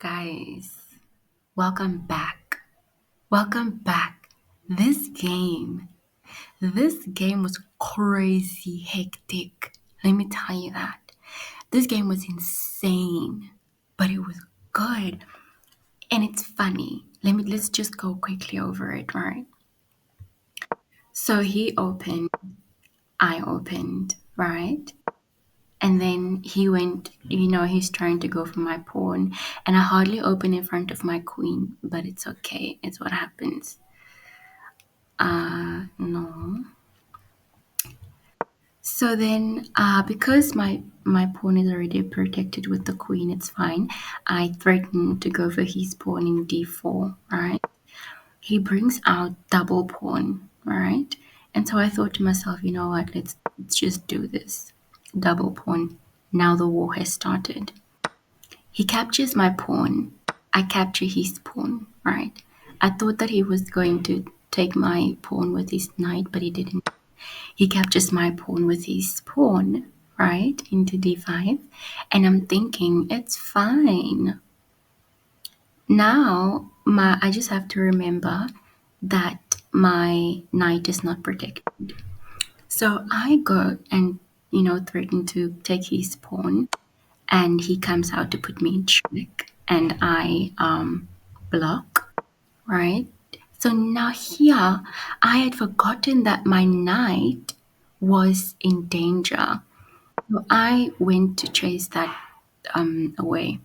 Guys, welcome back. Welcome back. This game, this game was crazy hectic. Let me tell you that. This game was insane, but it was good and it's funny. Let's just go quickly over it, right? So he opened, I opened, right? And then he went, he's trying to go for my pawn. And I hardly open in front of my queen, but it's okay. It's what happens. No. So then, because my pawn is already protected with the queen, it's fine. I threaten to go for his pawn in d4, right? He brings out double pawn, right? And so I thought to myself, you know what? Let's just do this. Double pawn. Now the war has started. He captures my pawn. I capture his pawn, right? I thought that he was going to take my pawn with his knight, but he didn't. He captures my pawn with his pawn, right, into d5. And I'm thinking, it's fine. Now, I just have to remember that my knight is not protected. So I go and, threaten to take his pawn, and he comes out to put me in check, and I block, right? So now here, I had forgotten that my knight was in danger. So I went to chase that away.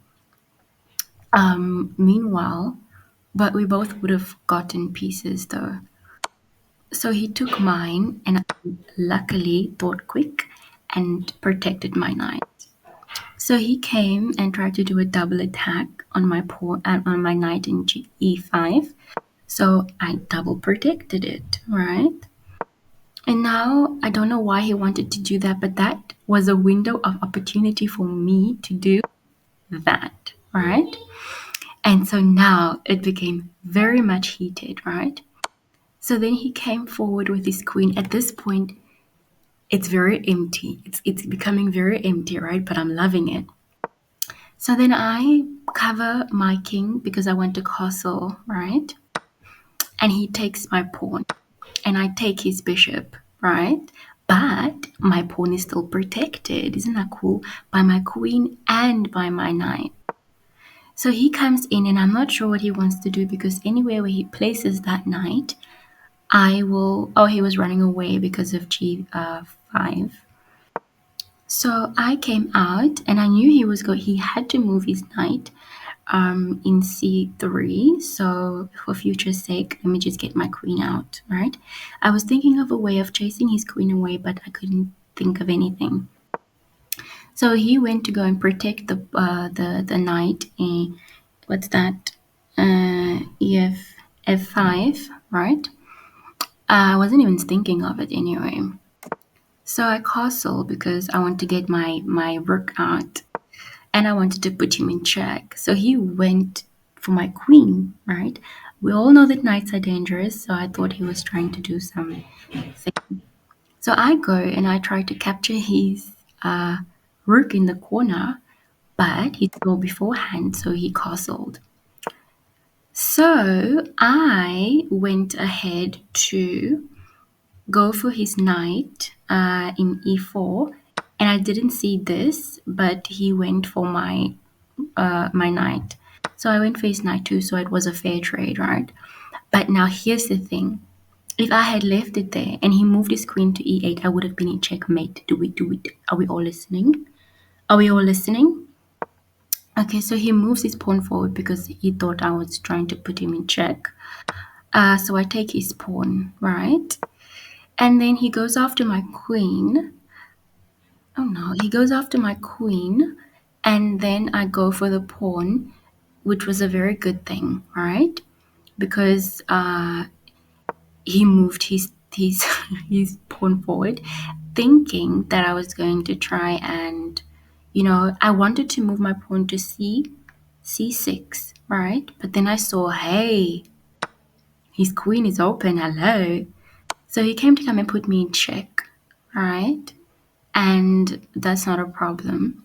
Meanwhile, but we both would have gotten pieces though. So he took mine, and I luckily thought quick and protected my knight. So he came and tried to do a double attack on my pawn, on my knight in e5. So I double protected it, right? And now I don't know why he wanted to do that, but that was a window of opportunity for me to do that, right? And so now it became very much heated, right? So then he came forward with his queen. At this point, it's very empty. It's becoming very empty, right? But I'm loving it. So then I cover my king because I want to castle, right? And he takes my pawn, and I take his bishop, right? But my pawn is still protected. Isn't that cool? By my queen and by my knight. So he comes in, and I'm not sure what he wants to do because anywhere where he places that knight, I will. Oh, he was running away because of g5. So I came out, and I knew he had to move his knight in c3. So for future's sake, let me just get my queen out, right? I was thinking of a way of chasing his queen away, but I couldn't think of anything. So he went to go and protect the knight. What's that? F5, right? I wasn't even thinking of it anyway. So I castle because I want to get my rook out, and I wanted to put him in check. So he went for my queen, right? We all know that knights are dangerous, so I thought he was trying to do something. So I go and I try to capture his rook in the corner, but he saw beforehand, so he castled. So I went ahead to go for his knight in e4, and I didn't see this, but he went for my knight. So I went for his knight too, so it was a fair trade, right? But now here's the thing. If I had left it there and he moved his queen to e8, I would have been in checkmate. Are we all listening? Are we all listening? Okay, so he moves his pawn forward because he thought I was trying to put him in check. So I take his pawn, right? And then he goes after my queen. Oh no, he goes after my queen, and then I go for the pawn, which was a very good thing, right? Because he moved his his pawn forward, thinking that I was going to try and, I wanted to move my pawn to c6, right? But then I saw, hey, his queen is open. Hello. So he came to come and put me in check, right? And that's not a problem.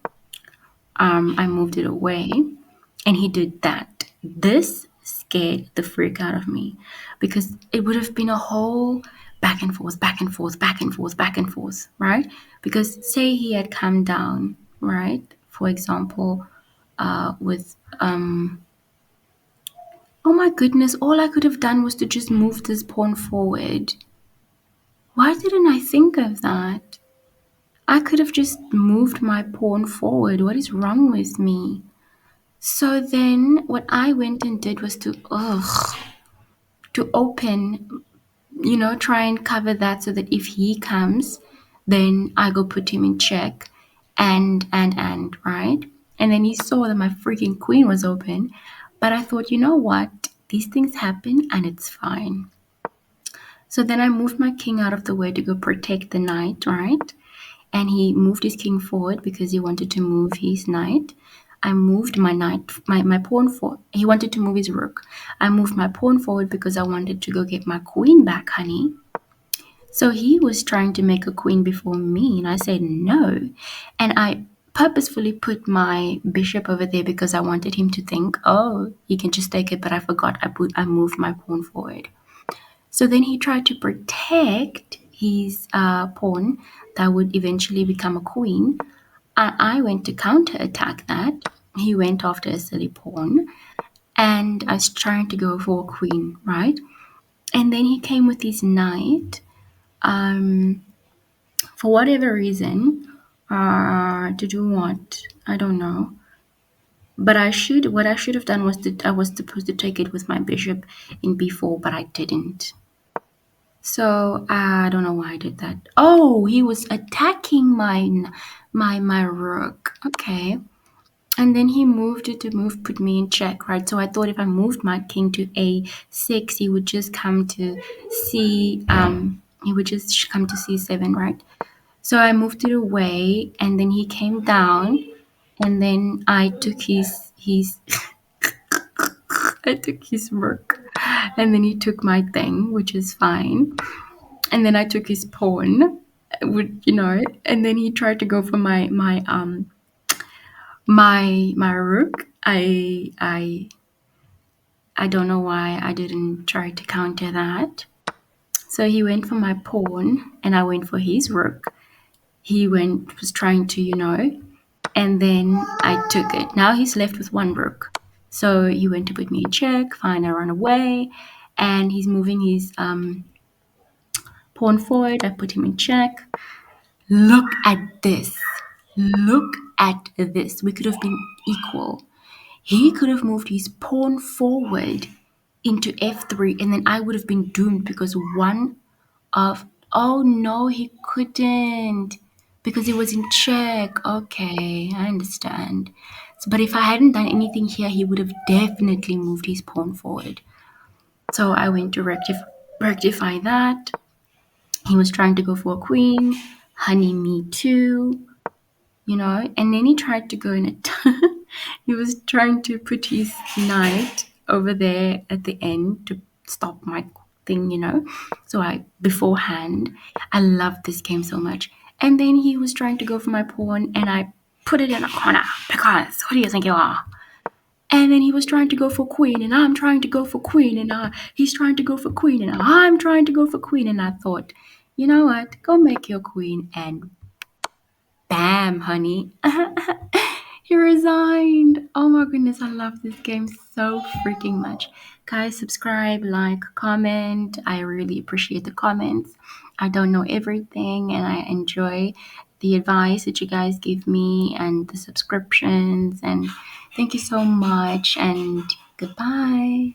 I moved it away. And he did that. This scared the freak out of me because it would have been a whole back and forth, back and forth, back and forth, back and forth, right? Because say he had come down, right? For example, with oh my goodness, all I could have done was to just move this pawn forward. Why didn't I think of that? I could have just moved my pawn forward. What is wrong with me? So then what I went and did was to open, try and cover that so that if he comes, then I go put him in check and right? And then he saw that my freaking queen was open. But I thought, you know what? These things happen and it's fine. So then I moved my king out of the way to go protect the knight, right? And he moved his king forward because he wanted to move his knight. I moved my knight, my pawn forward. He wanted to move his rook. I moved my pawn forward because I wanted to go get my queen back, honey. So he was trying to make a queen before me, and I said no. And I purposefully put my bishop over there because I wanted him to think, oh, he can just take it, but I forgot I moved my pawn forward. So then he tried to protect his pawn that would eventually become a queen. And I went to counterattack that. He went after a silly pawn, and I was trying to go for a queen, right? And then he came with his knight. Um, for whatever reason, to do what? I don't know. But what I should have done was that I was supposed to take it with my bishop in b4, but I didn't. So I don't know why I did that. Oh, he was attacking my rook. Okay. And then he moved it to put me in check, right? So I thought if I moved my king to a6, he would just come to c7, right? So I moved it away, and then he came down, and then I took his I took his rook, and then he took my thing, which is fine. And then I took his pawn, and then he tried to go for my rook. I don't know why I didn't try to counter that. So he went for my pawn, and I went for his rook. He was trying to, and then I took it. Now he's left with one rook. So he went to put me in check. Fine, I run away, and he's moving his pawn forward. I put him in check. Look at this. Look at this. We could have been equal. He could have moved his pawn forward into f3, and then I would have been doomed because one of. Oh no, he couldn't because he was in check. Okay, I understand. So, but if I hadn't done anything here, he would have definitely moved his pawn forward. So I went to rectify that. He was trying to go for a queen. Honey, me too. And then he tried to go in it. He was trying to put his knight over there at the end to stop my thing. So beforehand, I loved this game so much. And then he was trying to go for my pawn, and I put it in a corner because who do you think you are? And then he was trying to go for queen, and I'm trying to go for queen, and he's trying to go for queen, and I'm trying to go for queen. And I thought, you know what? Go make your queen, and bam, honey. He resigned. Oh my goodness, I love this game so freaking much. Guys, subscribe, like, comment. I really appreciate the comments. I don't know everything, and I enjoy the advice that you guys give me and the subscriptions. And thank you so much, and goodbye.